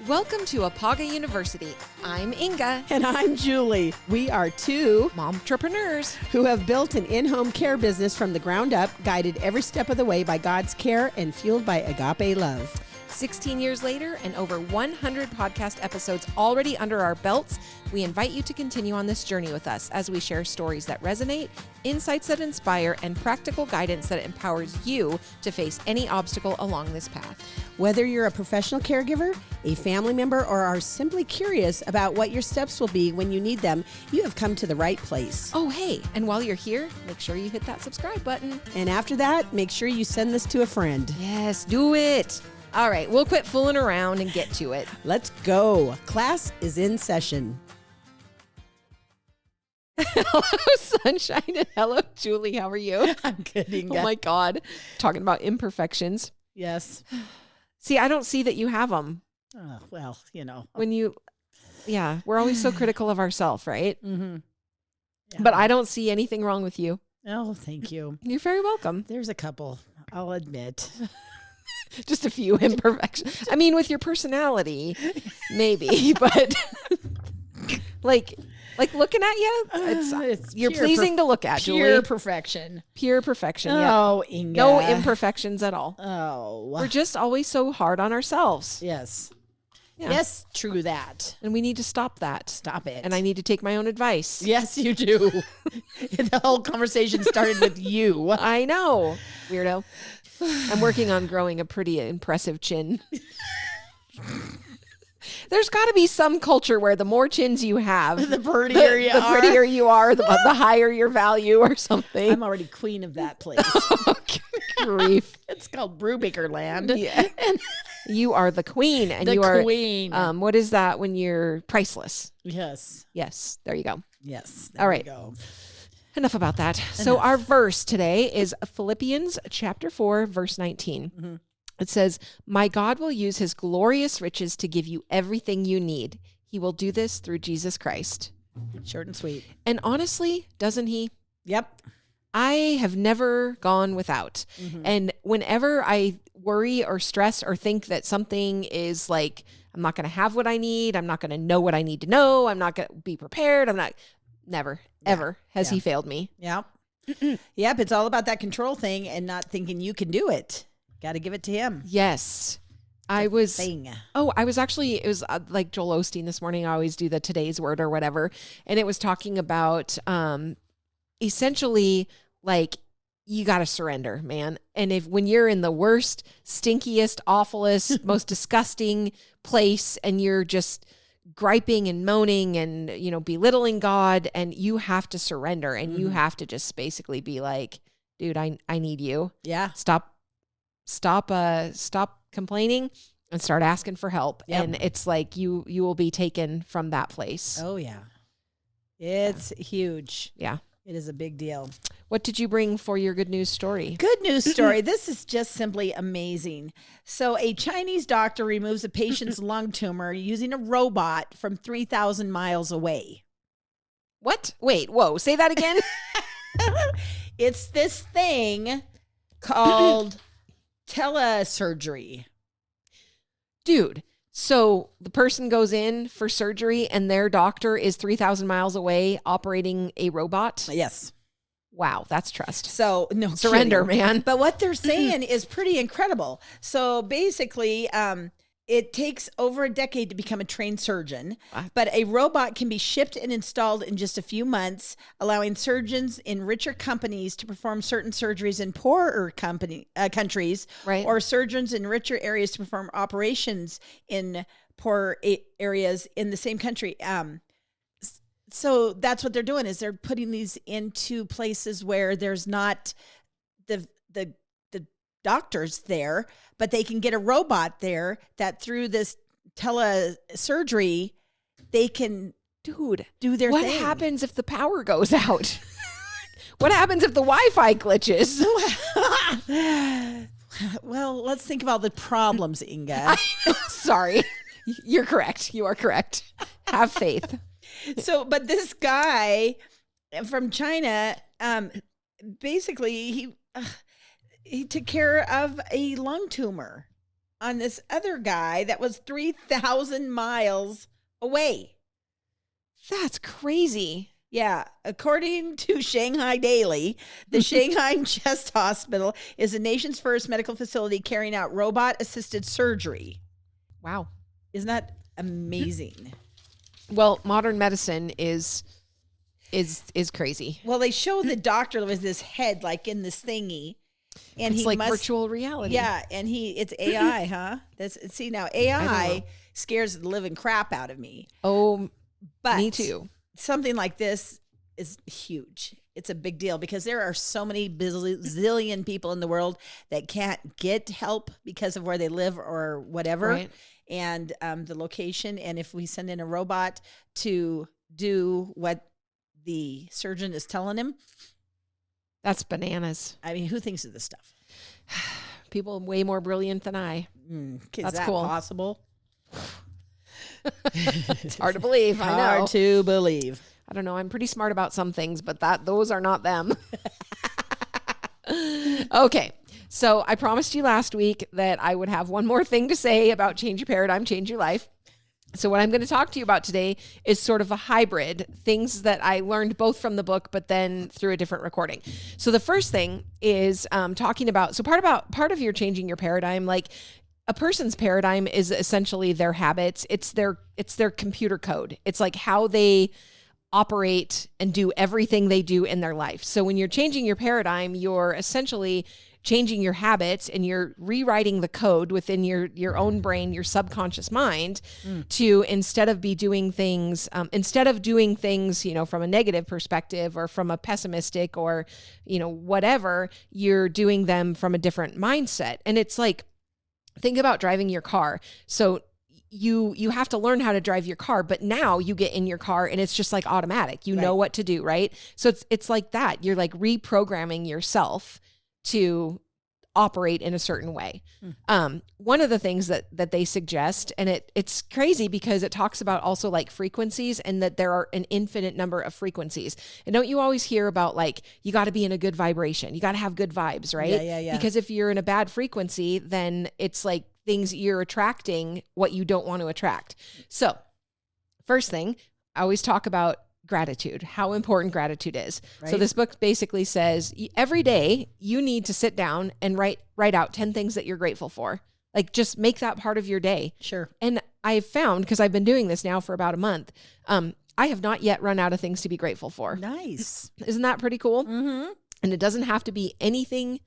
Welcome to Apaga University. I'm Inga. And I'm Julie. We are two Momtrepreneurs who have built an in-home care business from the ground up, guided every step of the way by God's care and fueled by agape love. 16 years later and over 100 podcast episodes already under our belts, we invite you to continue on this journey with us as we share stories that resonate, insights that inspire, and practical guidance that empowers you to face any obstacle along this path. Whether you're a professional caregiver, a family member, or are simply curious about what your steps will be when you need them, you have come to the right place. Oh, hey, and while you're here, make sure you hit that subscribe button. And after that, make sure you send this to a friend. Yes, do it. All right, we'll quit fooling around and get to it. Let's go. Class is in session. Hello, Sunshine, and hello, Julie. How are you? I'm good, Inga. Oh, my God. Talking about imperfections. Yes. See, I don't see that you have them. Well, you know. Yeah, we're always so critical of ourselves, right? Mm-hmm. Yeah. But I don't see anything wrong with you. Oh, thank you. You're very welcome. There's a couple, I'll admit. Just a few imperfections. I mean, with your personality, maybe, but like looking at you, you're pleasing to look at, Julie. Pure perfection. Pure perfection. Oh, Yep. Inga. No imperfections at all. Oh. We're just always so hard on ourselves. Yes. Yeah. Yes, true that. And we need to stop that. Stop it. And I need to take my own advice. Yes, you do. The whole conversation started with you. I know. Weirdo. I'm working on growing a pretty impressive chin. There's got to be some culture where the more chins you have, the prettier you are. The prettier you are, the higher your value or something. I'm already queen of that place. Grief. It's called Brubaker Land. Yeah. You are the queen. And the you are queen. What is that when you're priceless? Yes. Yes. There you go. Yes. All right. We go. Enough about that. So our verse today is Philippians chapter 4, verse 19. Mm-hmm. It says, "My God will use his glorious riches to give you everything you need. He will do this through Jesus Christ." Short and sweet. And honestly, doesn't he? Yep. I have never gone without. Mm-hmm. And whenever I worry or stress or think that something is like, I'm not going to have what I need, I'm not going to know what I need to know, I'm not going to be prepared, never, ever has he failed me. Yep. Yep. It's all about that control thing and not thinking you can do it. Got to give it to him. Yes. It was like Joel Osteen this morning. I always do the today's word or whatever. And it was talking about essentially like you got to surrender, man. And when you're in the worst, stinkiest, awfulest, most disgusting place and you're just griping and moaning and, belittling God, and you have to surrender and you have to just basically be like, dude, I need you. Yeah. Stop complaining and start asking for help. Yep. And it's like you will be taken from that place. Oh yeah. It's huge. Yeah. It is a big deal. What did you bring for your good news story? Good news story. This is just simply amazing. So a Chinese doctor removes a patient's lung tumor using a robot from 3,000 miles away. What? Wait, whoa, say that again. It's this thing called telesurgery. Dude, so the person goes in for surgery and their doctor is 3,000 miles away operating a robot? Yes. Wow, that's trust. So no surrender, kidding. man. But what they're saying is pretty incredible. So basically, it takes over a decade to become a trained surgeon, but a robot can be shipped and installed in just a few months, allowing surgeons in richer companies to perform certain surgeries in poorer countries, right, or surgeons in richer areas to perform operations in poorer areas in the same country. So that's what they're doing, is they're putting these into places where there's not the doctors there, but they can get a robot there that through this telesurgery, they can do their thing. What happens if the power goes out? What happens if the Wi-Fi glitches? Well, let's think of all the problems, Inga. Sorry. You're correct. You are correct. Have faith. So, but this guy from China, basically he took care of a lung tumor. on this other guy that was 3,000 miles away. That's crazy. Yeah, according to Shanghai Daily, the Shanghai Chest Hospital is the nation's first medical facility carrying out robot-assisted surgery. Wow. Isn't that amazing? Well, modern medicine is crazy. Well, they show the doctor with his head like in this thingy, and It's like virtual reality. Yeah, and it's AI, huh? See now AI scares the living crap out of me. Oh, but me too. Something like this is huge. It's a big deal because there are so many zillion people in the world that can't get help because of where they live or whatever. Right. And the location. And if we send in a robot to do what the surgeon is telling him, that's bananas. I mean, who thinks of this stuff? People way more brilliant than I. Is That's that cool. possible? It's hard to believe. I know. Hard to believe. I don't know. I'm pretty smart about some things, but those are not them. Okay. So I promised you last week that I would have one more thing to say about Change Your Paradigm, Change Your Life. So what I'm going to talk to you about today is sort of a hybrid, things that I learned both from the book, but then through a different recording. So the first thing is talking about, so part of your changing your paradigm, like a person's paradigm is essentially their habits. It's their computer code. It's like how they operate and do everything they do in their life. So when you're changing your paradigm, you're essentially changing your habits and you're rewriting the code within your own brain, your subconscious mind, to instead of doing things, from a negative perspective or from a pessimistic or, whatever, you're doing them from a different mindset. And it's like, think about driving your car. So you have to learn how to drive your car, but now you get in your car and it's just like automatic. You know what to do, right? So it's like that. You're like reprogramming yourself to operate in a certain way. One of the things that they suggest, and it's crazy because it talks about also like frequencies and that there are an infinite number of frequencies. And don't you always hear about like, you got to be in a good vibration. You got to have good vibes, right? Yeah. Because if you're in a bad frequency, then it's like things you're attracting what you don't want to attract. So first thing, I always talk about gratitude, how important gratitude is. Right. So this book basically says every day you need to sit down and write out 10 things that you're grateful for. Like just make that part of your day. Sure. And I've found, because I've been doing this now for about a month, I have not yet run out of things to be grateful for. Nice. Isn't that pretty cool? Mm-hmm. And it doesn't have to be anything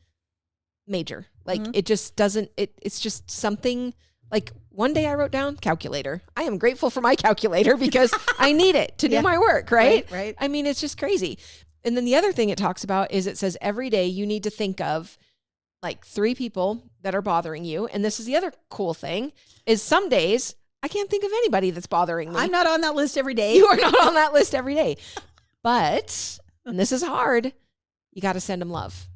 major. Like it just doesn't, it's just something. Like one day I wrote down calculator. I am grateful for my calculator because I need it to do my work, right? Right. I mean, it's just crazy. And then the other thing it talks about is it says every day you need to think of like 3 people that are bothering you. And this is the other cool thing is some days I can't think of anybody that's bothering me. I'm not on that list every day. You are not on that list every day. But, and this is hard, you got to send them love.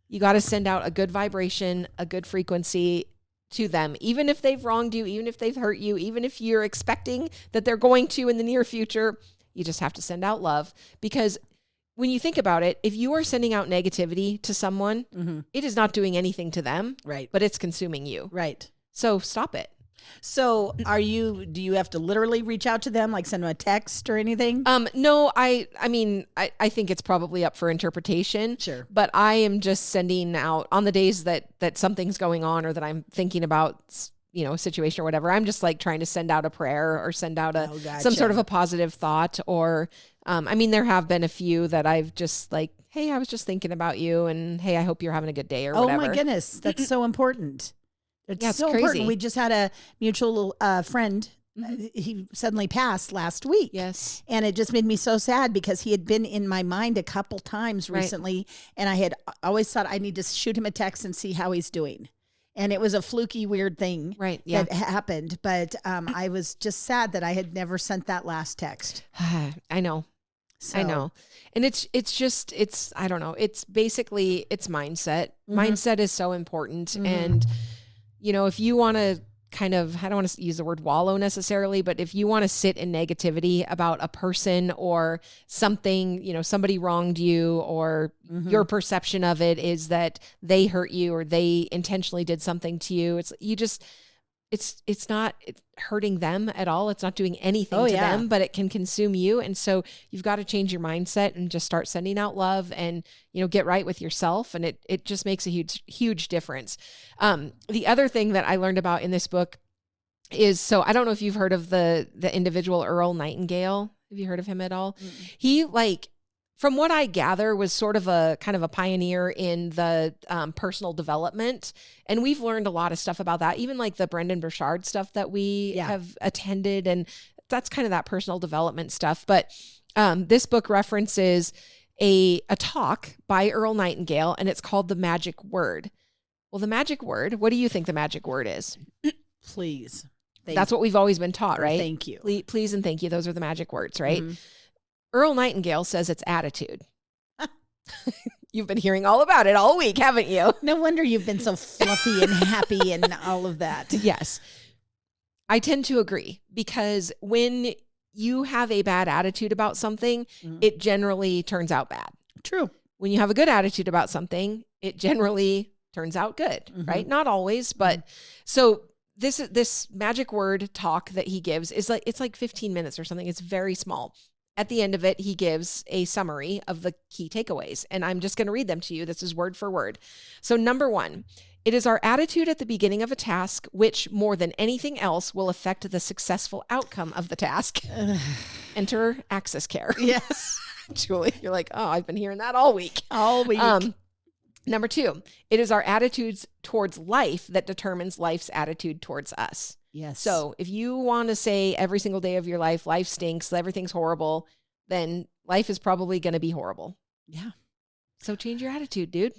You got to send out a good vibration, a good frequency to them, even if they've wronged you, even if they've hurt you, even if you're expecting that they're going to in the near future, you just have to send out love. Because when you think about it, if you are sending out negativity to someone, it is not doing anything to them, right? But it's consuming you. Right. So stop it. So do you have to literally reach out to them, like send them a text or anything? No, I mean, I think it's probably up for interpretation. Sure. But I am just sending out on the days that something's going on or that I'm thinking about, a situation or whatever. I'm just like trying to send out a prayer or send out some sort of a positive thought or, there have been a few that I've just like, hey, I was just thinking about you and hey, I hope you're having a good day or whatever. Oh my goodness. That's so important. It's so crazy. important. We just had a mutual friend. He suddenly passed last week. Yes. And it just made me so sad because he had been in my mind a couple times recently. And I had always thought I need to shoot him a text and see how he's doing. And it was a fluky, weird thing that happened. But I was just sad that I had never sent that last text. I know. So. I know. And it's I don't know. It's basically, it's mindset. Mindset is so important. And if you want to kind of, I don't want to use the word wallow necessarily, but if you want to sit in negativity about a person or something, somebody wronged you, or your perception of it is that they hurt you or they intentionally did something to you, it's not hurting them at all. It's not doing anything to them, but it can consume you. And so you've got to change your mindset and just start sending out love and, get right with yourself. And it just makes a huge, huge difference. The other thing that I learned about in this book is, so I don't know if you've heard of the individual Earl Nightingale. Have you heard of him at all? Mm-hmm. He, from what I gather, was sort of a kind of a pioneer in the personal development. And we've learned a lot of stuff about that, even like the Brendan Burchard stuff that we have attended. And that's kind of that personal development stuff. But this book references a talk by Earl Nightingale, and it's called The Magic Word. Well, the magic word, what do you think the magic word is? Please. That's what we've always been taught, right? Thank you. Please and thank you. Those are the magic words, right? Mm-hmm. Earl Nightingale says it's attitude. You've been hearing all about it all week, haven't you? No wonder you've been so fluffy and happy and all of that. Yes. I tend to agree, because when you have a bad attitude about something, it generally turns out bad. True. When you have a good attitude about something, it generally turns out good, right? Not always, but so this magic word talk that he gives is it's like 15 minutes or something. It's very small. At the end of it, he gives a summary of the key takeaways, and I'm just going to read them to you. This is word for word. So 1, it is our attitude at the beginning of a task, which more than anything else will affect the successful outcome of the task. Enter Access Care. Yes. Julie, you're like, oh, I've been hearing that all week. All week. 2, it is our attitudes towards life that determines life's attitude towards us. Yes. So if you want to say every single day of your life stinks, everything's horrible, then life is probably going to be horrible. Yeah. So change your attitude, dude.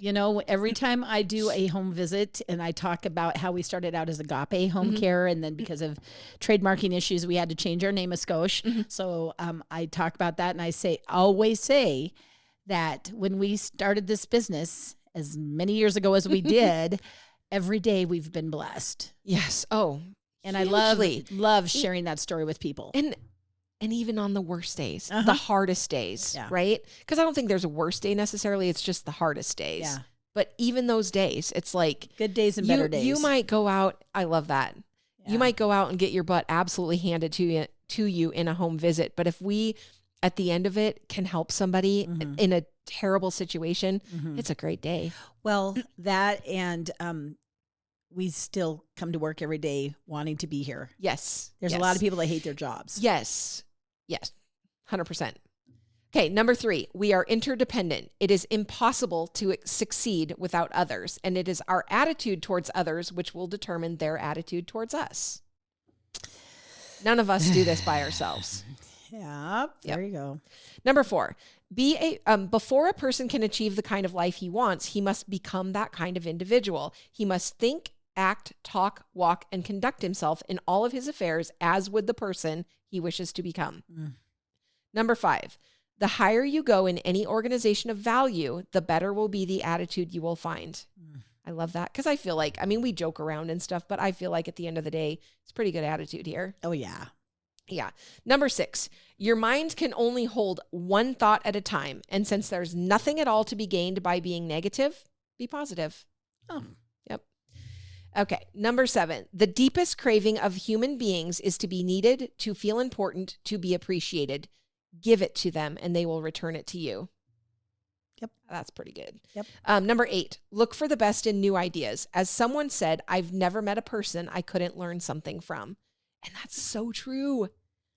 Every time I do a home visit and I talk about how we started out as Agape Home Care, and then because of trademarking issues, we had to change our name of Scotia. So I talk about that, and I always say that when we started this business as many years ago as we did, every day we've been blessed. Yes. Oh, and hugely. I love sharing that story with people. And even on the worst days, the hardest days, right? Because I don't think there's a worst day necessarily. It's just the hardest days. Yeah. But even those days, it's like good days and better days. You might go out. I love that. Yeah. You might go out and get your butt absolutely handed to you in a home visit. But if we, at the end of it, can help somebody in a terrible situation, it's a great day. Well, that and we still come to work every day wanting to be here. Yes. There's a lot of people that hate their jobs. Yes. 100%. Okay. 3, we are interdependent. It is impossible to succeed without others, and it is our attitude towards others which will determine their attitude towards us. None of us do this by ourselves. Yeah. There you go. 4, before a person can achieve the kind of life he wants, he must become that kind of individual. He must think, act, talk, walk, and conduct himself in all of his affairs as would the person he wishes to become. 5, the higher you go in any organization of value, the better will be the attitude you will find. I love that, because I feel like, we joke around and stuff, but I feel like at the end of the day, it's pretty good attitude here. Oh, yeah. Yeah. 6, your mind can only hold one thought at a time. And since there's nothing at all to be gained by being negative, be positive. Oh, yep. Okay. 7, the deepest craving of human beings is to be needed, to feel important, to be appreciated. Give it to them and they will return it to you. Yep. That's pretty good. Yep. 8, look for the best in new ideas. As someone said, I've never met a person I couldn't learn something from. And that's so true.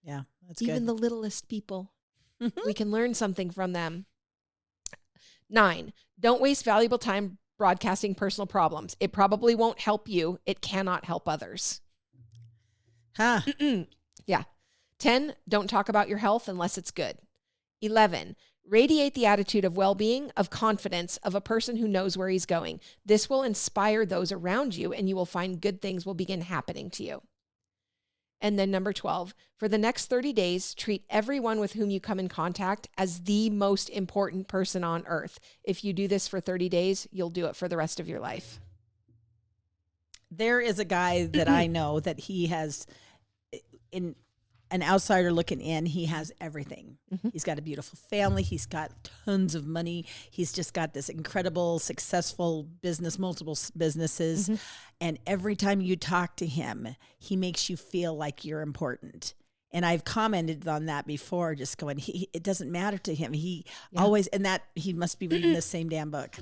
Yeah, that's Even good. the littlest people, we can learn something from them. 9, don't waste valuable time broadcasting personal problems. It probably won't help you. It cannot help others. Huh. Yeah. 10, don't talk about your health unless it's good. 11, radiate the attitude of well-being, of confidence, of a person who knows where he's going. This will inspire those around you, and you will find good things will begin happening to you. And then 12, for the next 30 days, treat everyone with whom you come in contact as the most important person on earth. If you do this for 30 days, you'll do it for the rest of your life. There is a guy that I know that he has, in an outsider looking in, he has everything. He's got a beautiful family. He's got tons of money. He's just got this incredible, successful business, multiple businesses. And every time you talk to him, he makes you feel like you're important. And I've commented on that before, just going, it doesn't matter to him. He always, and that he must be reading the same damn book.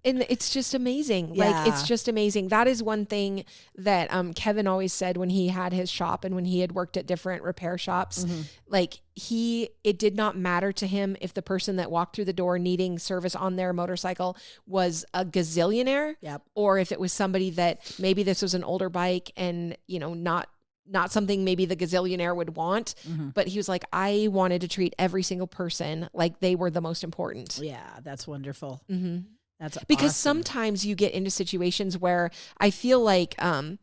And it's just amazing. Like, it's just amazing. That is one thing that Kevin always said when he had his shop and when he had worked at different repair shops. Like, it did not matter to him if the person that walked through the door needing service on their motorcycle was a gazillionaire, or if it was somebody that maybe this was an older bike and, you know, not something maybe the gazillionaire would want, but he was like, I wanted to treat every single person like they were the most important. Yeah, that's wonderful. That's because awesome. sometimes you get into situations where I feel like, and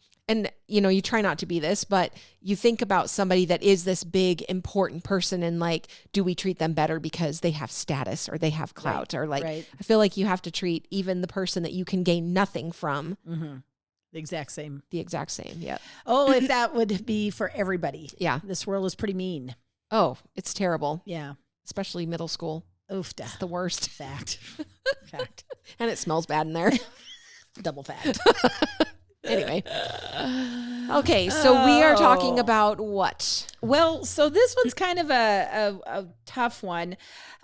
you know, you try not to be this, but you think about somebody that is this big, important person and like, do we treat them better because they have status or they have clout or like, I feel like you have to treat even the person that you can gain nothing from. The exact same. Yeah. Oh, if that would be for everybody. Yeah. This world is pretty mean. Oh, it's terrible. Yeah. Especially middle school. Oof. It's the worst. Fact. And it smells bad in there. Double fact. Anyway. Okay, so we are talking about what? Well, so this one's kind of a tough one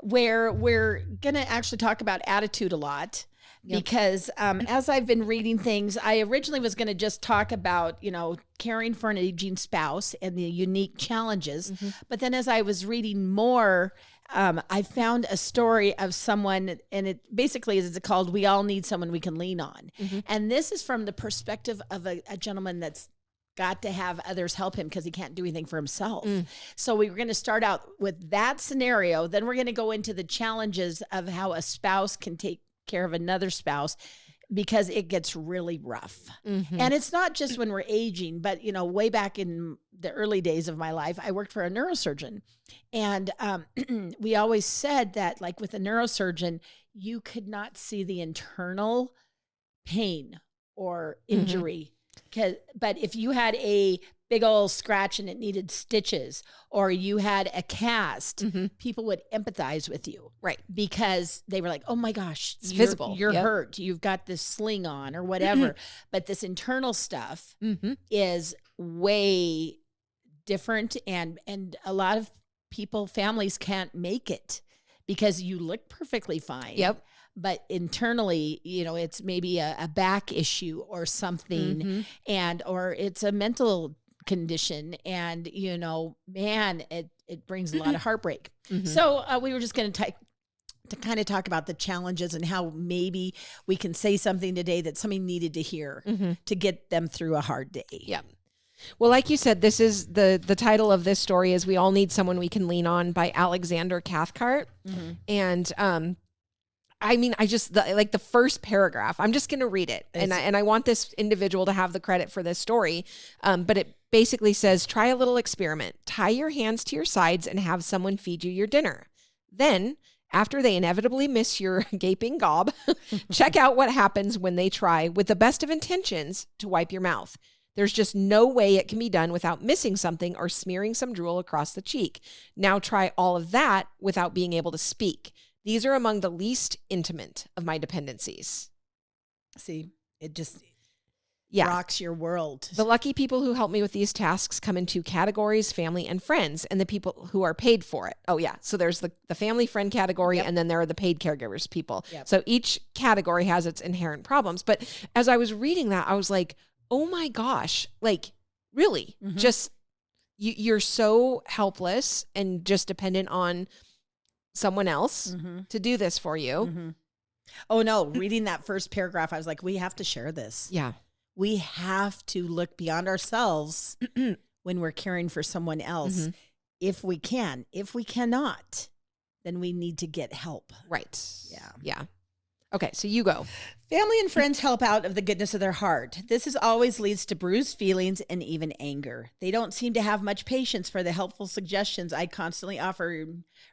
where we're going to actually talk about attitude a lot. Because as I've been reading things, I originally was going to just talk about, you know, caring for an aging spouse and the unique challenges. But then as I was reading more, I found a story of someone, and it basically is called "We All Need Someone We Can Lean On." And this is from the perspective of a gentleman that's got to have others help him because he can't do anything for himself. So we were going to start out with that scenario. Then we're going to go into the challenges of how a spouse can take care of another spouse, because it gets really rough. And it's not just when we're aging, but, you know, way back in the early days of my life, I worked for a neurosurgeon. And we always said that, like, with a neurosurgeon, you could not see the internal pain or injury. But if you had a big old scratch and it needed stitches, or you had a cast, people would empathize with you. Right. Because they were like, oh my gosh, it's visible. You're hurt. You've got this sling on or whatever. But this internal stuff is way different. And a lot of people, families can't make it because you look perfectly fine. But internally, you know, it's maybe a back issue or something, or it's a mental condition, and, you know, man, it brings a lot of heartbreak. So we were just going to kind of talk about the challenges and how maybe we can say something today that somebody needed to hear to get them through a hard day. Yeah. Well, like you said, this is the title of this story is "We All Need Someone We Can Lean On" by Alexander Cathcart. And I mean, the first paragraph, I'm just going to read it. And I want this individual to have the credit for this story. But it basically says, try a little experiment. Tie your hands to your sides and have someone feed you your dinner. Then, after they inevitably miss your gaping gob, check out what happens when they try, with the best of intentions, to wipe your mouth. There's just no way it can be done without missing something or smearing some drool across the cheek. Now try all of that without being able to speak. These are among the least intimate of my dependencies. See, it just rocks your world. The lucky people who help me with these tasks come in two categories: family and friends, and the people who are paid for it. Oh yeah. So there's the family friend category, and then there are the paid caregivers people. So each category has its inherent problems. But as I was reading that, I was like, oh my gosh, like really just you're so helpless and just dependent on someone else to do this for you. Oh no, reading that first paragraph, I was like, we have to share this. Yeah. We have to look beyond ourselves when we're caring for someone else. If we can. If we cannot, then we need to get help. Right. Yeah. Okay, so you go. Family and friends help out of the goodness of their heart. Always leads to bruised feelings and even anger. They don't seem to have much patience for the helpful suggestions I constantly offer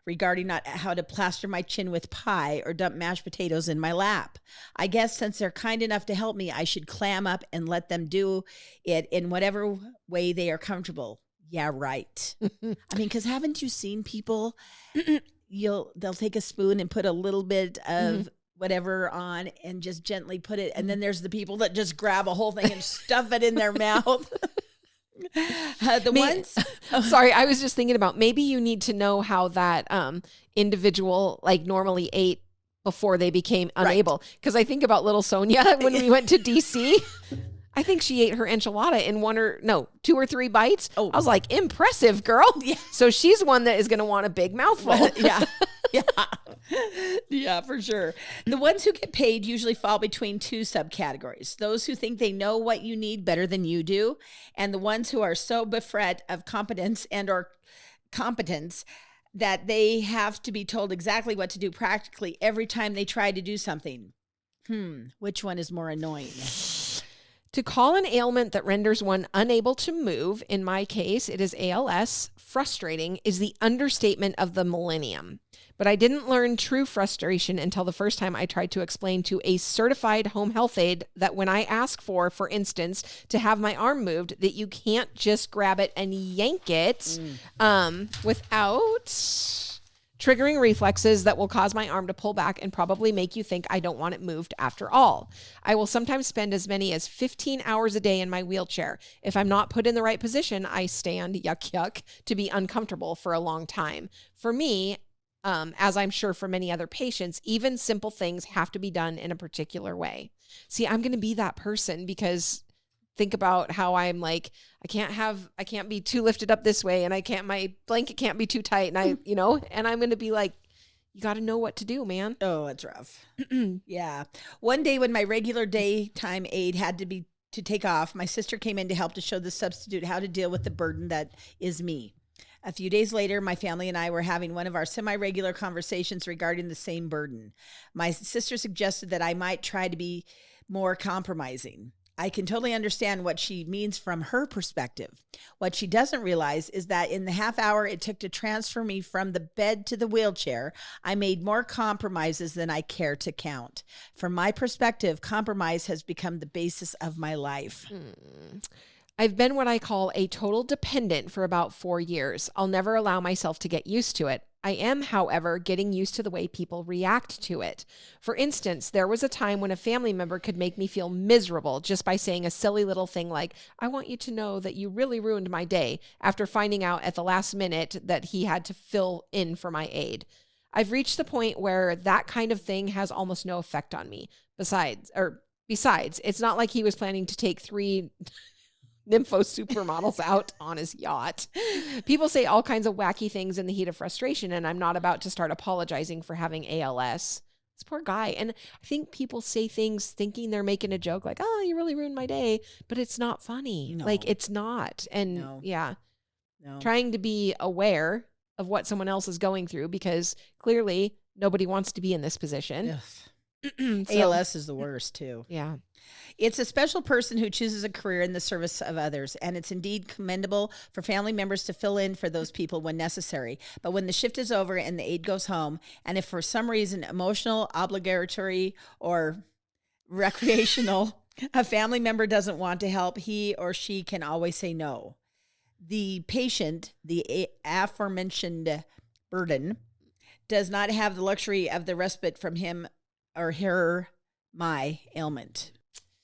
regarding not how to plaster my chin with pie or dump mashed potatoes in my lap. I guess since they're kind enough to help me, I should clam up and let them do it in whatever way they are comfortable. Yeah, right. I mean, because haven't you seen people, they'll take a spoon and put a little bit of whatever on and just gently put it. And then there's the people that just grab a whole thing and stuff it in their mouth. Sorry, I was just thinking about maybe you need to know how that individual like normally ate before they became unable. Because I think about little Sonia when we went to DC. I think she ate her enchilada in 2 or 3 bites. Oh. I was like, impressive, girl. Yeah. So she's one that is going to want a big mouthful. Yeah. Yeah, for sure. The ones who get paid usually fall between 2 subcategories. Those who think they know what you need better than you do, and the ones who are so befret of competence that they have to be told exactly what to do practically every time they try to do something. Which one is more annoying? To call an ailment that renders one unable to move, in my case, it is ALS, frustrating, is the understatement of the millennium. But I didn't learn true frustration until the first time I tried to explain to a certified home health aide that when I ask for instance, to have my arm moved, that you can't just grab it and yank it without triggering reflexes that will cause my arm to pull back and probably make you think I don't want it moved after all. I will sometimes spend as many as 15 hours a day in my wheelchair. If I'm not put in the right position, I stand, yuck, to be uncomfortable for a long time. For me, as I'm sure for many other patients, even simple things have to be done in a particular way. See, I'm going to be that person because think about how I'm like, I can't be too lifted up this way, and my blanket can't be too tight. And and I'm going to be like, you got to know what to do, man. Oh, it's rough. Yeah. One day when my regular daytime aide had to take off, my sister came in to help to show the substitute how to deal with the burden that is me. A few days later, my family and I were having one of our semi-regular conversations regarding the same burden. My sister suggested that I might try to be more compromising. I can totally understand what she means from her perspective. What she doesn't realize is that in the half hour it took to transfer me from the bed to the wheelchair, I made more compromises than I care to count. From my perspective, compromise has become the basis of my life. I've been what I call a total dependent for about 4 years. I'll never allow myself to get used to it. I am, however, getting used to the way people react to it. For instance, there was a time when a family member could make me feel miserable just by saying a silly little thing like, I want you to know that you really ruined my day, after finding out at the last minute that he had to fill in for my aide. I've reached the point where that kind of thing has almost no effect on me. Besides, it's not like he was planning to take 3 nympho supermodels out on his yacht. People say all kinds of wacky things in the heat of frustration, and I'm not about to start apologizing for having ALS. This poor guy. And I think people say things thinking they're making a joke like, oh, you really ruined my day, but it's not funny. No. Like, it's not. And no. Trying to be aware of what someone else is going through, because clearly nobody wants to be in this position. ALS is the worst too. Yeah. It's a special person who chooses a career in the service of others, and it's indeed commendable for family members to fill in for those people when necessary. But when the shift is over and the aide goes home, and if for some reason emotional, obligatory, or recreational, a family member doesn't want to help, he or she can always say no. The patient, the aforementioned burden, does not have the luxury of the respite from him or her, my ailment.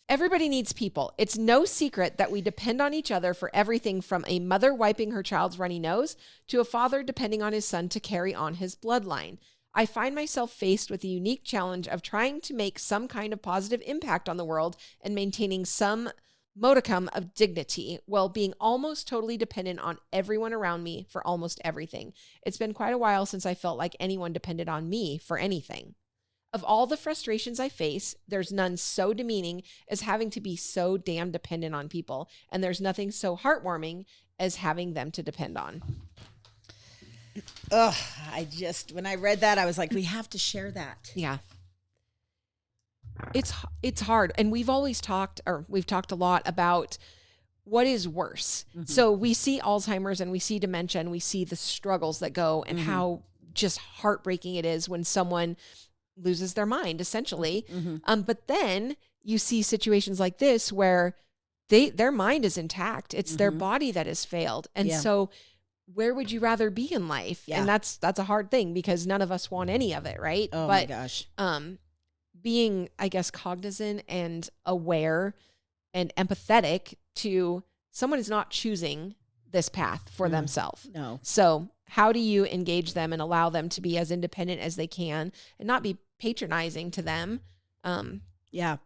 Everybody needs people. It's no secret that we depend on each other for everything from a mother wiping her child's runny nose to a father depending on his son to carry on his bloodline. I find myself faced with the unique challenge of trying to make some kind of positive impact on the world and maintaining some modicum of dignity while being almost totally dependent on everyone around me for almost everything. It's been quite a while since I felt like anyone depended on me for anything. Of all the frustrations I face, there's none so demeaning as having to be so damn dependent on people. And there's nothing so heartwarming as having them to depend on. Ugh, when I read that, I was like, we have to share that. Yeah. It's hard. And we've talked a lot about what is worse. So we see Alzheimer's and we see dementia and we see the struggles that go and how just heartbreaking it is when someone loses their mind, essentially. But then you see situations like this where their mind is intact. It's their body that has failed. And so where would you rather be in life? And that's a hard thing because none of us want any of it, right? Oh my gosh. Being, I guess, cognizant and aware and empathetic to someone is not choosing this path for themselves. No. So how do you engage them and allow them to be as independent as they can and not be patronizing to them? Yeah.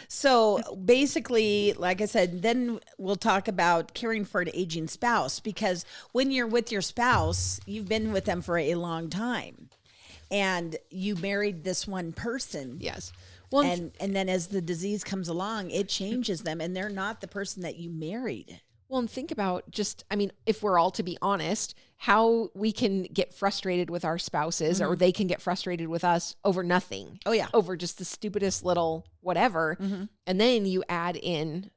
So basically, like I said, then we'll talk about caring for an aging spouse, because when you're with your spouse, you've been with them for a long time and you married this one person. Yes. Well, and then as the disease comes along, it changes them and they're not the person that you married. Well, and think about if we're all to be honest, how we can get frustrated with our spouses or they can get frustrated with us over nothing. Oh, yeah. Over just the stupidest little whatever. And then you add in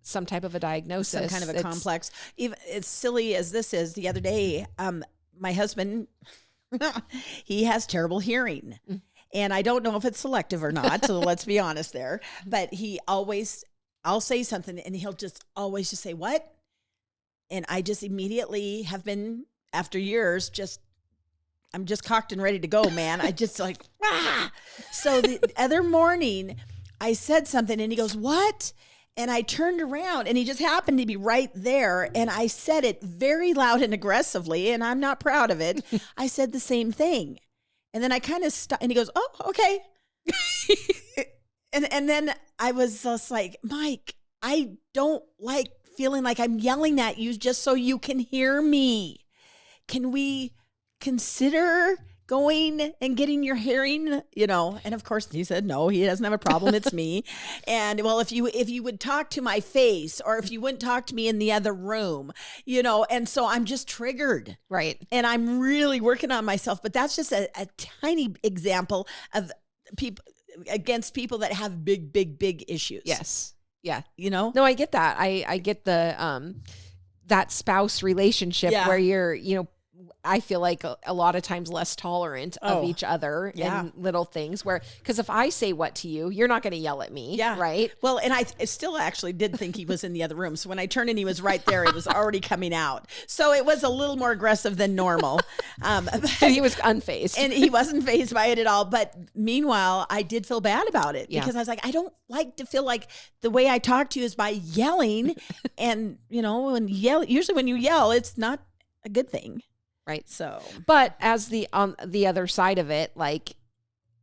some type of a diagnosis. Some kind of a complex. Even as silly as this is, the other day, my husband, he has terrible hearing. And I don't know if it's selective or not, so let's be honest there. But I'll say something and he'll just always just say, what? And I just immediately have been, after years, I'm just cocked and ready to go, man. I just like, ah. So the other morning I said something and he goes, what? And I turned around and he just happened to be right there. And I said it very loud and aggressively, and I'm not proud of it. I said the same thing. And then I kind of stopped and he goes, oh, okay. And then I was just like, Mike, I don't like feeling like I'm yelling at you just so you can hear me. Can we consider going and getting your hearing? And of course he said, no, he doesn't have a problem. It's me. And well, if you would talk to my face, or if you wouldn't talk to me in the other room, and so I'm just triggered. Right. And I'm really working on myself, but that's just a tiny example of people against people that have big, big, big issues. Yes. Yeah. No, I get that. I get the, that spouse relationship where you're, I feel like a lot of times less tolerant of each other and little things because if I say what to you, you're not going to yell at me. Yeah. Right. Well, and I still actually did think he was in the other room. So when I turned and he was right there, it was already coming out. So it was a little more aggressive than normal. And he was unfazed. And he wasn't fazed by it at all. But meanwhile, I did feel bad about it because I was like, I don't like to feel like the way I talk to you is by yelling. And, usually when you yell, it's not a good thing. Right. So, but as on the other side of it, like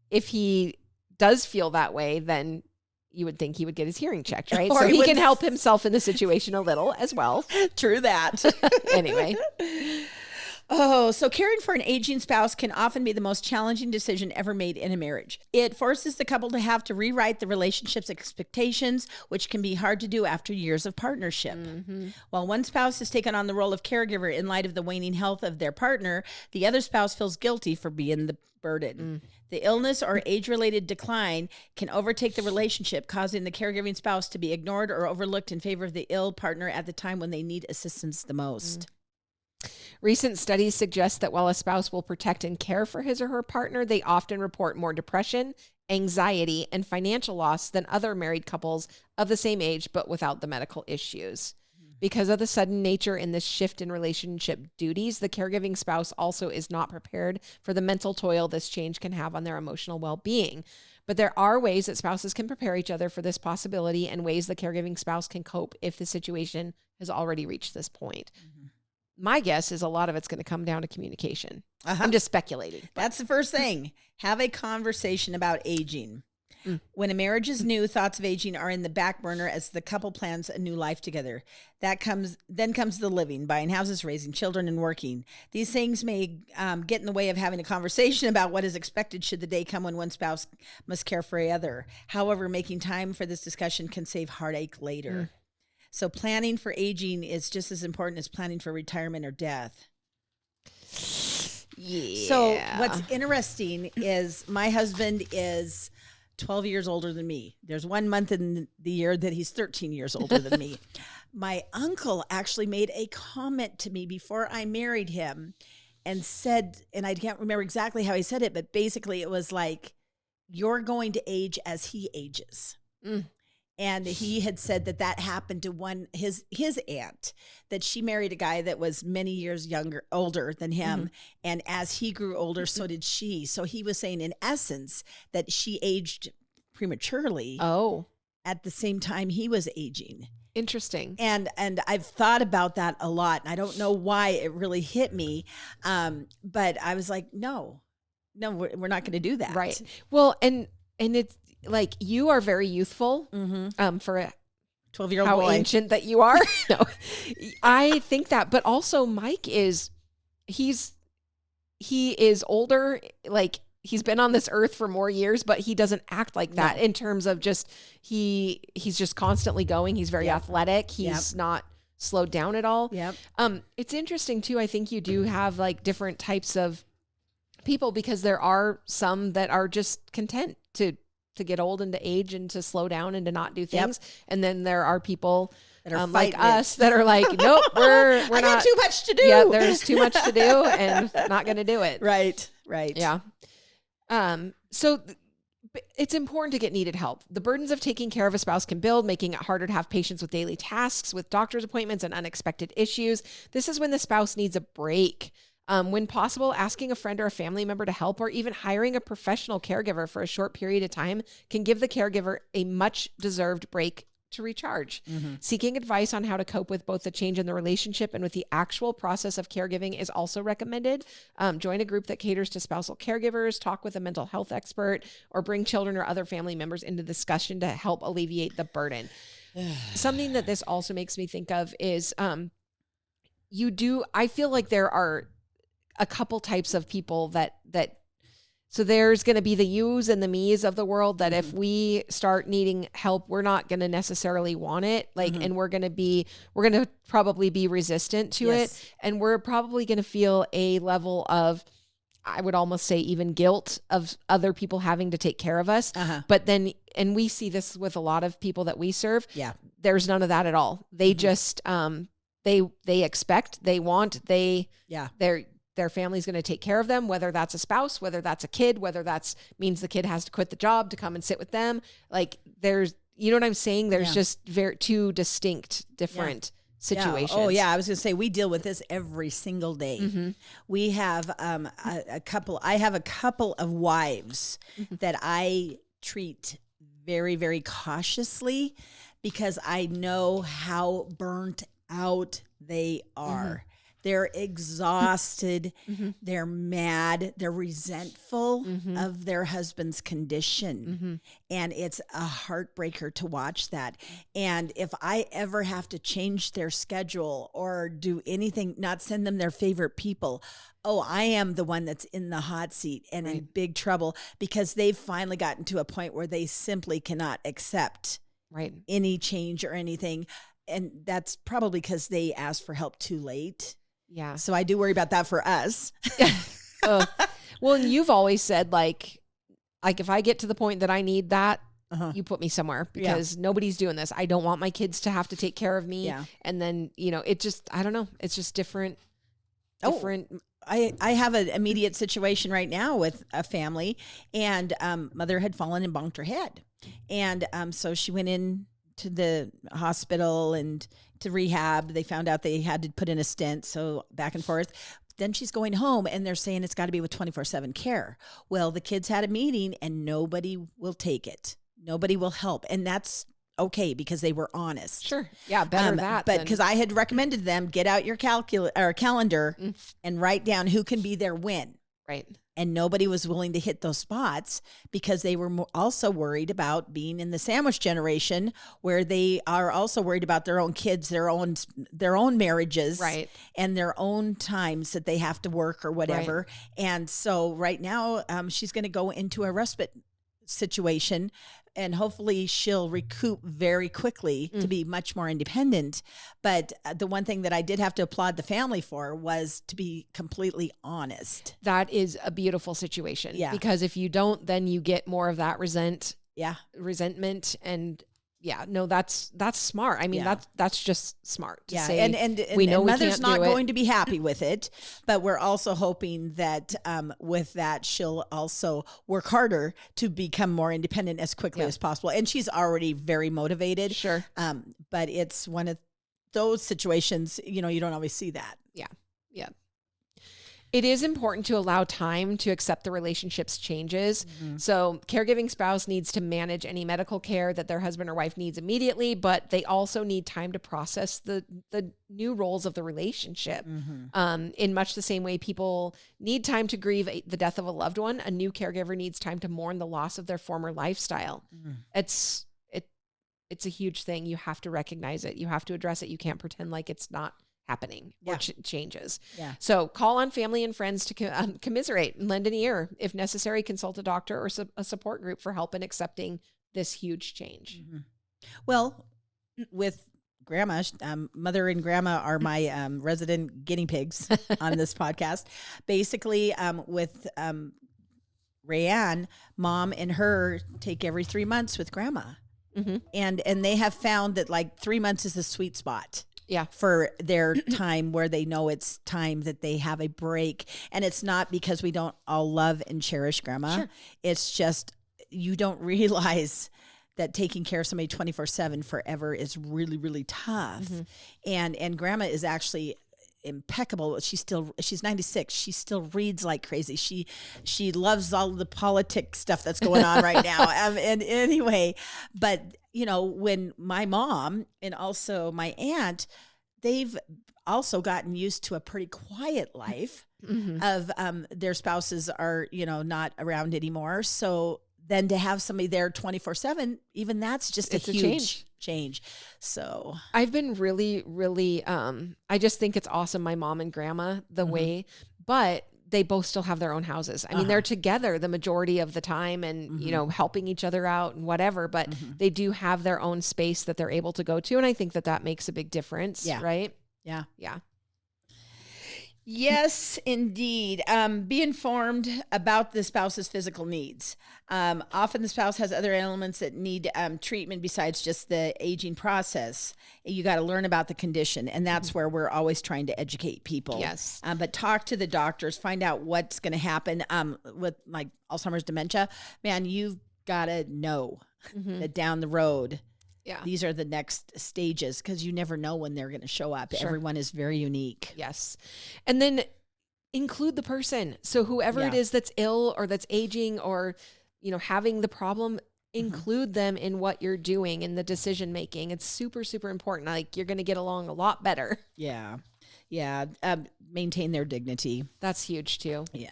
if he does feel that way, then you would think he would get his hearing checked, right? So he can help himself in the situation a little as well. True that. Anyway. Oh, so caring for an aging spouse can often be the most challenging decision ever made in a marriage. It forces the couple to have to rewrite the relationship's expectations, which can be hard to do after years of partnership. While one spouse has taken on the role of caregiver in light of the waning health of their partner, the other spouse feels guilty for being the burden. The illness or age-related decline can overtake the relationship, causing the caregiving spouse to be ignored or overlooked in favor of the ill partner at the time when they need assistance the most. Recent studies suggest that while a spouse will protect and care for his or her partner, they often report more depression, anxiety, and financial loss than other married couples of the same age, but without the medical issues. Because of the sudden nature in this shift in relationship duties, the caregiving spouse also is not prepared for the mental toil this change can have on their emotional well-being. But there are ways that spouses can prepare each other for this possibility and ways the caregiving spouse can cope if the situation has already reached this point. My guess is a lot of it's going to come down to communication. I'm just speculating. That's the first thing. Have a conversation about aging. When a marriage is new, thoughts of aging are in the back burner as the couple plans a new life together. Then comes the living, buying houses, raising children, and working. These things may get in the way of having a conversation about what is expected should the day come when one spouse must care for the other. However, making time for this discussion can save heartache later. So planning for aging is just as important as planning for retirement or death. Yeah. So what's interesting is my husband is 12 years older than me. There's 1 month in the year that he's 13 years older than me. My uncle actually made a comment to me before I married him and said, and I can't remember exactly how he said it, but basically it was like, you're going to age as he ages. Mm. And he had said that happened to his aunt, that she married a guy that was many years older than him. Mm-hmm. And as he grew older, so did she. So he was saying in essence that she aged prematurely. Oh, at the same time he was aging. Interesting. And I've thought about that a lot. And I don't know why it really hit me. But I was like, no, we're not going to do that. Right. Well, and it's, like, you are very youthful, for a 12-year-old how boy. ancient that you are. No, I think that, but also Mike he is older. Like, he's been on this earth for more years, but he doesn't act like that in terms of just, he's just constantly going. He's very athletic. He's not slowed down at all. Yep. It's interesting too. I think you do have like different types of people, because there are some that are just content to get old and to age and to slow down and to not do things. Yep. And then there are people that are like us that are like, nope, we're I got too much to do. Yeah, there's too much to do and not going to do it. Right. Yeah. So it's important to get needed help. The burdens of taking care of a spouse can build, making it harder to have patience with daily tasks, with doctor's appointments and unexpected issues. This is when the spouse needs a break. When possible, asking a friend or a family member to help, or even hiring a professional caregiver for a short period of time, can give the caregiver a much deserved break to recharge. Mm-hmm. Seeking advice on how to cope with both the change in the relationship and with the actual process of caregiving is also recommended. Join a group that caters to spousal caregivers, talk with a mental health expert, or bring children or other family members into discussion to help alleviate the burden. Something that this also makes me think of is, I feel like there are a couple types of people that so there's going to be the yous and the me's of the world that if we start needing help, we're not going to necessarily want it. Like, and we're going to probably be resistant to it. And we're probably going to feel a level of, I would almost say, even guilt of other people having to take care of us. But then, and we see this with a lot of people that we serve. Yeah. There's none of that at all. They just, they expect, they want, their family's going to take care of them, whether that's a spouse, whether that's a kid, whether that's means the kid has to quit the job to come and sit with them. Like, there's, you know what I'm saying? There's just two distinct, different situations. Oh yeah. I was going to say, we deal with this every single day. Mm-hmm. We have I have a couple of wives that I treat very, very cautiously, because I know how burnt out they are. They're exhausted. They're mad. They're resentful of their husband's condition. And it's a heartbreaker to watch that. And if I ever have to change their schedule or do anything, not send them their favorite people, I am the one that's in the hot seat and in big trouble, because they've finally gotten to a point where they simply cannot accept any change or anything. And that's probably because they asked for help too late. Yeah. So I do worry about that for us. Well, and you've always said like if I get to the point that I need that, you put me somewhere, because nobody's doing this. I don't want my kids to have to take care of me. Yeah. And then, it just, I don't know. It's just different. I have an immediate situation right now with a family, and mother had fallen and bonked her head. And so she went in to the hospital and to rehab. They found out they had to put in a stent, so back and forth. Then she's going home, and they're saying it's got to be with 24/7 care. Well, the kids had a meeting, and nobody will take it. Nobody will help. And that's okay, because they were honest. Sure. Yeah, better that. But because I had recommended them get out your calendar and write down who can be there when. Right. And nobody was willing to hit those spots, because they were also worried about being in the sandwich generation, where they are also worried about their own kids, their own marriages, and their own times that they have to work or whatever. Right. And so right now, she's going to go into a respite situation, and hopefully she'll recoup very quickly to be much more independent. But the one thing that I did have to applaud the family for was to be completely honest. That is a beautiful situation. Yeah. Because if you don't, then you get more of that Yeah. resentment. And no, that's smart. I mean, Yeah. that's just smart to Yeah. say, And we know we mother's can't not do it. going to be happy with it, but we're also hoping that with that, she'll also work harder to become more independent as quickly as possible. And she's already very motivated. Sure. But it's one of those situations, you don't always see that. Yeah. Yeah. It is important to allow time to accept the relationship's changes. So caregiving spouse needs to manage any medical care that their husband or wife needs immediately, but they also need time to process the new roles of the relationship. In much the same way people need time to grieve the death of a loved one, a new caregiver needs time to mourn the loss of their former lifestyle. It's a huge thing. You have to recognize it. You have to address it. You can't pretend like it's not happening or changes. Yeah. So call on family and friends to commiserate and lend an ear. If necessary, consult a doctor or a support group for help in accepting this huge change. Well, with grandma, mother and grandma are my resident guinea pigs on this podcast. Basically, with Rayanne, mom and her take every 3 months with grandma. And they have found that like 3 months is the sweet spot. Yeah. For their time where they know it's time that they have a break. And it's not because we don't all love and cherish grandma. Sure. It's just, you don't realize that taking care of somebody 24/7 forever is really, really tough. And grandma is actually impeccable. She's 96. She still reads like crazy. She loves all the politic stuff that's going on right now. And anyway, but when my mom and also my aunt, they've also gotten used to a pretty quiet life of their spouses are, not around anymore. So then to have somebody there 24/7, even that's just a huge change. So I've been really, really, I just think it's awesome. My mom and grandma, the way, but they both still have their own houses. I mean, they're together the majority of the time and, helping each other out and whatever, but they do have their own space that they're able to go to. And I think that makes a big difference. Yeah. Right. Yeah. Yeah. Yes, indeed. Be informed about the spouse's physical needs. Often the spouse has other elements that need treatment besides just the aging process. You got to learn about the condition, and that's where we're always trying to educate people. Yes. But talk to the doctors, find out what's going to happen with like Alzheimer's, dementia. Man, you've got to know that down the road, these are the next stages, because you never know when they're going to show up. Sure. Everyone is very unique. Yes. And then include the person. So whoever it is that's ill or that's aging or, having the problem, include them in what you're doing in the decision making. It's super, super important. Like, you're going to get along a lot better. Yeah. Yeah. Maintain their dignity. That's huge too. Yeah.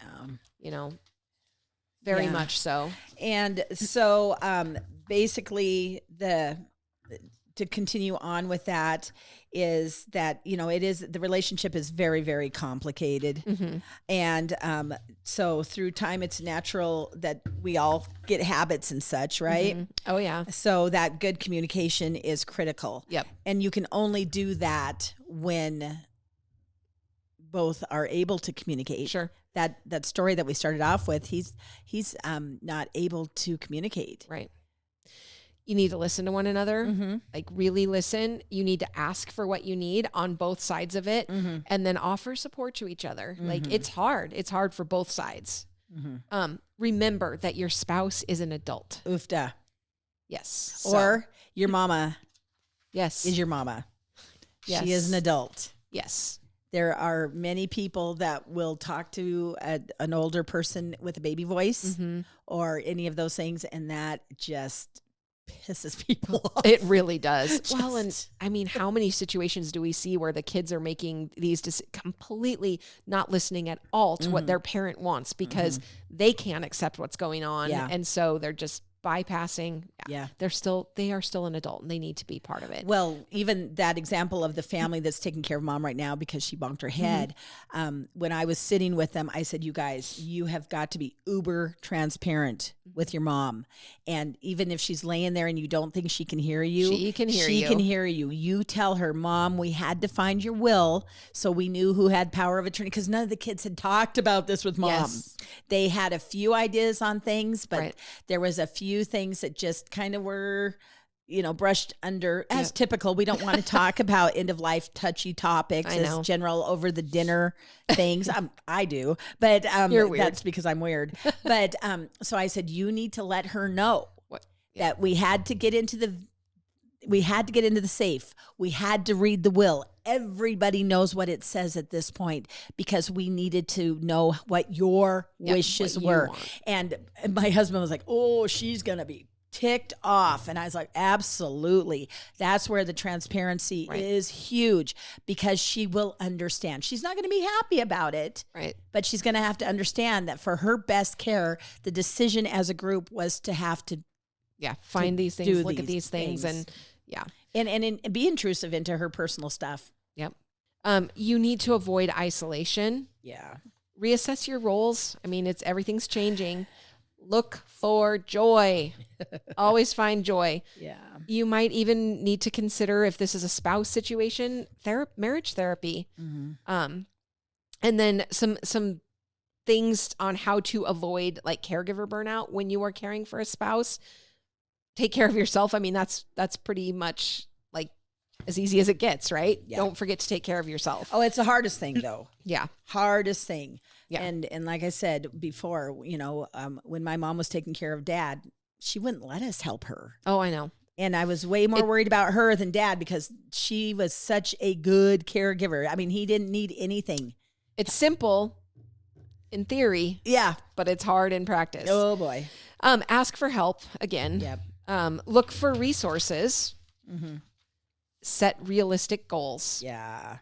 Very much so. And so basically to continue on with that is that, the relationship is very, very complicated. And so through time, it's natural that we all get habits and such, right? Oh, yeah. So that good communication is critical. Yep. And you can only do that when both are able to communicate. Sure. That story that we started off with, he's not able to communicate. Right. You need to listen to one another, like really listen. You need to ask for what you need on both sides of it, and then offer support to each other. Like, it's hard. It's hard for both sides. Remember that your spouse is an adult. Oofda. Yes. Or your mama yes. is your mama. Yes. She is an adult. Yes. There are many people that will talk to an older person with a baby voice or any of those things, and that just pisses people off. It really does. Well, and I mean, how many situations do we see where the kids are making these completely not listening at all to what their parent wants because they can't accept what's going on. Yeah. And so they're just bypassing. Yeah. They are still an adult and they need to be part of it. Well, even that example of the family that's taking care of mom right now because she bonked her head. When I was sitting with them, I said, you guys, you have got to be uber transparent with your mom. And even if she's laying there and you don't think she can hear you, She can hear you. She can hear you. You tell her, Mom, we had to find your will so we knew who had power of attorney, because none of the kids had talked about this with Mom. Yes. They had a few ideas on things, but Right. there was a few things that just kind of were, brushed under, as typical. We don't want to talk about end of life touchy topics as general over the dinner things. I do, but You're weird. that's because I'm weird. But so I said, you need to let her know that we had to get into the safe. We had to read the will. Everybody knows what it says at this point because we needed to know what your wishes were. And my husband was like, oh, she's going to be ticked off. And I was like, absolutely. That's where the transparency is huge, because she will understand. She's not going to be happy about it, but she's going to have to understand that for her best care, the decision as a group was to have to find these things, look at these things. And and be intrusive into her personal stuff. Yep. You need to avoid isolation. Yeah. Reassess your roles. I mean, everything's changing. Look for joy. Always find joy. Yeah. You might even need to consider, if this is a spouse situation, marriage therapy. Mm-hmm. And then some things on how to avoid like caregiver burnout when you are caring for a spouse. Take care of yourself. I mean, that's pretty much like as easy as it gets, right? Yeah. Don't forget to take care of yourself. Oh, it's the hardest thing though. Yeah. Hardest thing. Yeah. And like I said before, when my mom was taking care of Dad, she wouldn't let us help her. Oh, I know. And I was way more worried about her than Dad, because she was such a good caregiver. I mean, he didn't need anything. It's simple in theory. Yeah. But it's hard in practice. Oh boy. Ask for help again. Yep. Look for resources. Mm-hmm. Set realistic goals. Yeah.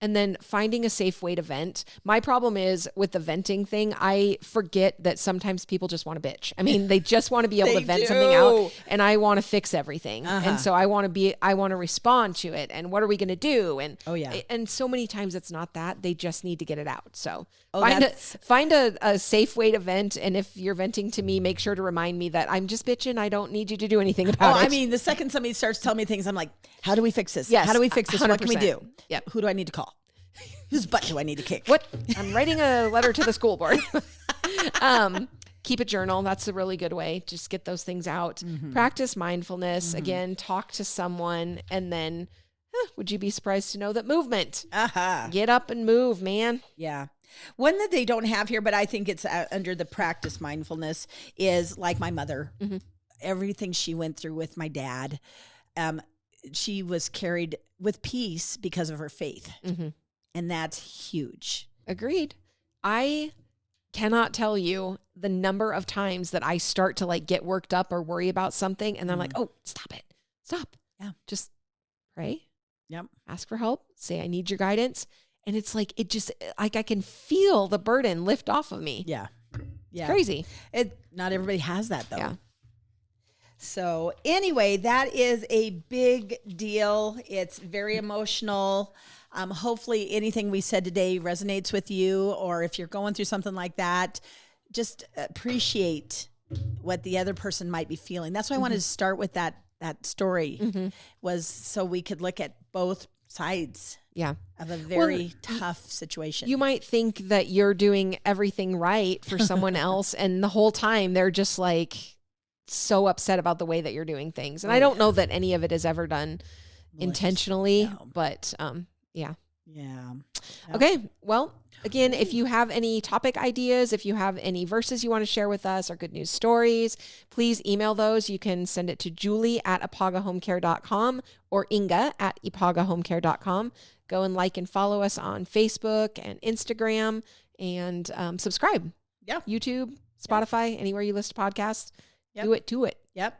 And then finding a safe way to vent. My problem is with the venting thing, I forget that sometimes people just want to bitch. I mean, they just want to be able to vent something out, and I want to fix everything. And so I want to respond to it. And what are we going to do? And and so many times it's not that. They just need to get it out. So find a safe way to vent. And if you're venting to me, make sure to remind me that I'm just bitching. I don't need you to do anything about it. I mean, the second somebody starts telling me things, I'm like, how do we fix this? Yes, how do we fix this? 100%. What can we do? Yep. Who do I need to call? Whose butt do I need to kick? What? I'm writing a letter to the school board. Keep a journal. That's a really good way. Just get those things out. Mm-hmm. Practice mindfulness. Mm-hmm. Again, talk to someone. And then, would you be surprised to know that movement? Get up and move, man. Yeah. One that they don't have here, but I think it's under the practice mindfulness, is like my mother. Mm-hmm. Everything she went through with my dad, she was carried with peace because of her faith. Mm-hmm. And that's huge. Agreed. I cannot tell you the number of times that I start to like get worked up or worry about something. And I'm like, oh, stop it. Stop. Yeah. Just pray. Yep. Ask for help. Say, I need your guidance. And it's like, I can feel the burden lift off of me. Yeah. Yeah. It's crazy. Not everybody has that though. Yeah. So anyway, that is a big deal. It's very emotional. Hopefully anything we said today resonates with you, or if you're going through something like that, just appreciate what the other person might be feeling. That's why I wanted to start with that story, was so we could look at both sides of a very tough situation. You might think that you're doing everything right for someone else, and the whole time they're just like so upset about the way that you're doing things. And I don't know that any of it is ever done intentionally, but yeah. Okay. Well, again, if you have any topic ideas, if you have any verses you want to share with us or good news stories, please email those. You can send it to julie@ipagahomecare.com or inga@ipagahomecare.com. Go and like and follow us on Facebook and Instagram, and subscribe. Yeah. YouTube, Spotify, anywhere you listen to podcasts. Yep. Do it. Yep.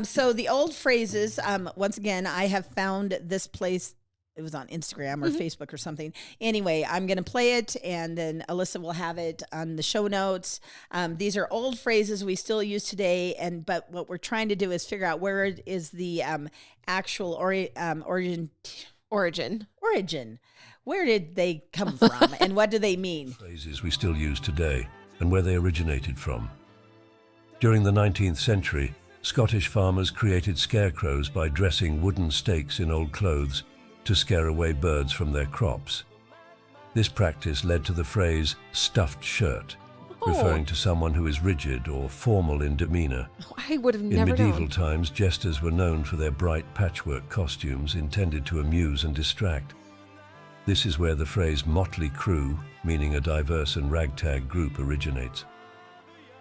So the old phrases, once again, I have found this place. It was on Instagram or Facebook or something. Anyway, I'm going to play it, and then Alyssa will have it on the show notes. These are old phrases we still use today, but what we're trying to do is figure out where is the actual origin. Where did they come from, and what do they mean? Phrases we still use today, and where they originated from. During the 19th century, Scottish farmers created scarecrows by dressing wooden stakes in old clothes to scare away birds from their crops. This practice led to the phrase stuffed shirt, referring to someone who is rigid or formal in demeanor. I would have In never medieval known. times, jesters were known for their bright patchwork costumes intended to amuse and distract. This is where the phrase motley crew, meaning a diverse and ragtag group, originates.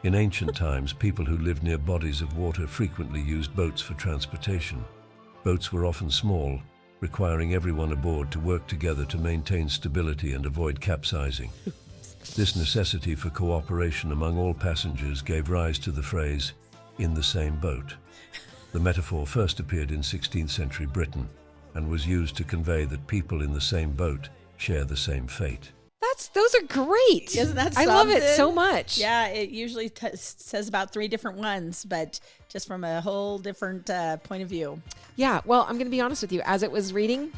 In ancient times, people who lived near bodies of water frequently used boats for transportation. Boats were often small, requiring everyone aboard to work together to maintain stability and avoid capsizing. This necessity for cooperation among all passengers gave rise to the phrase, "in the same boat." The metaphor first appeared in 16th century Britain and was used to convey that people in the same boat share the same fate. Those are great. Isn't that I love it something? so much. Yeah, it usually says about 3 different ones, but just from a whole different point of view. Yeah. Well, I'm going to be honest with you. As it was reading,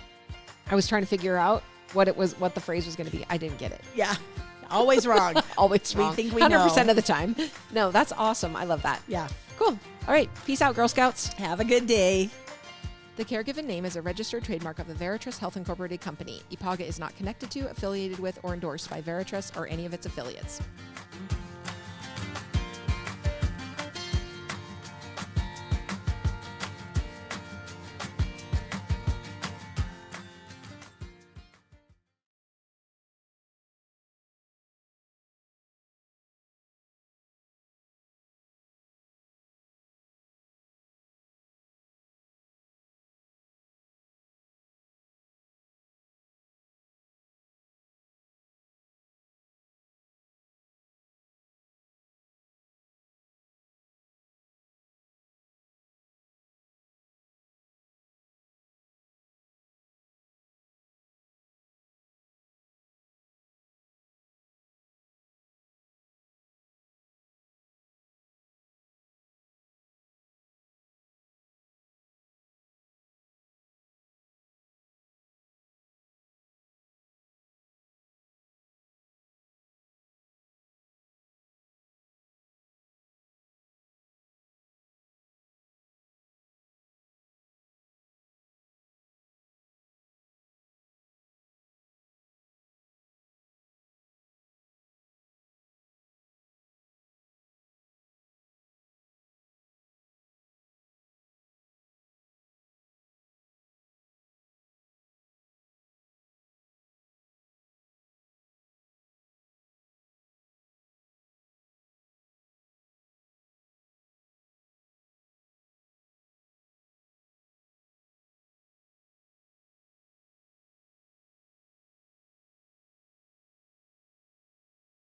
I was trying to figure out what the phrase was going to be. I didn't get it. Yeah, always wrong. Always wrong. We think we 100% know. of the time. No, that's awesome. I love that. Yeah. Cool. All right. Peace out, Girl Scouts. Have a good day. The Caregiving name is a registered trademark of the Veritrust Health Incorporated Company. IPAGA is not connected to, affiliated with, or endorsed by Veritrust or any of its affiliates.